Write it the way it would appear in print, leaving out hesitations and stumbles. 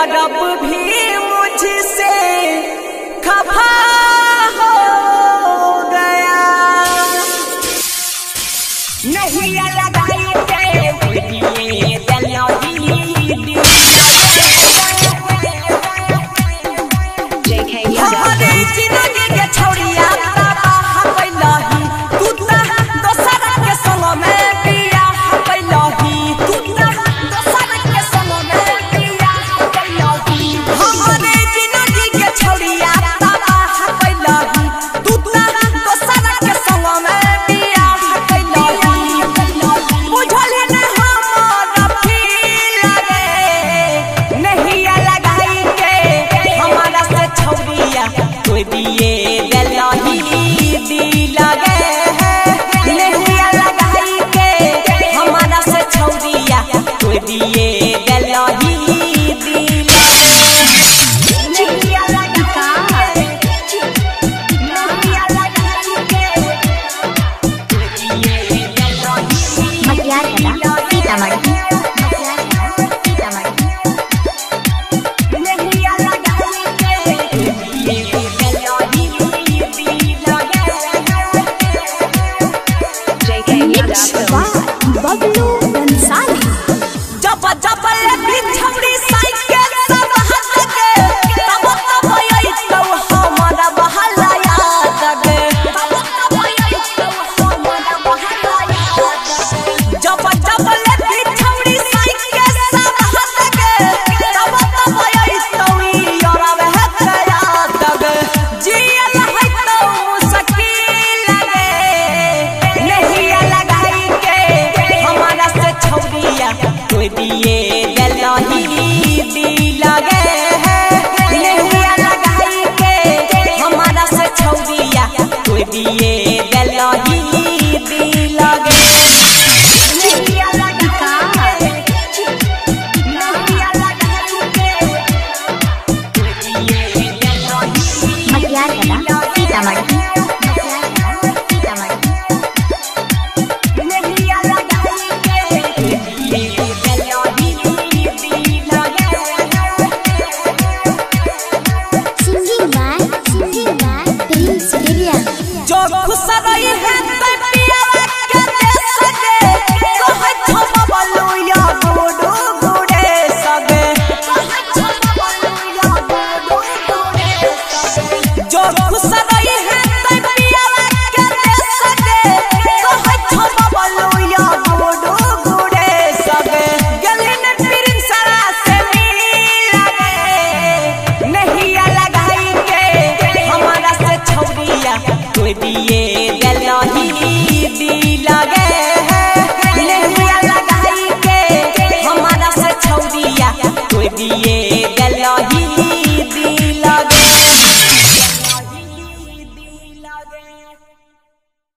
रब भी मुझसे खफा हो गया। नहीं लगाई दिए हमारे जिंदगी के छोड़िया दिए दलही दिल लगे है। नहीं लगाई के हमारा से छौरिया कोई दिए दलही दिल बबलू बंसाली जब जब बिछौड़ी साइकिल सब हाथ के तब तब आई तो हमारा बहला याद के तब तब आई तो हमारा बहला याद जब जब बिछौड़ी साइकिल सब हाथ के तब तब आई तो यार बहला याद के जियल है तो मुश्किल लगे। नहीं लगाई हमारा से छौरिया कोई दिए दलही दिल लगे है। नहीं लगाई के हमारा से छौरिया कोई दिए दलही दिल लगे। जो खुश रही है तबिया के दे सके कहे छम बलुया गुडू गुडे सगे कहे छम बलुया गुडू गुडे सगे जो खुश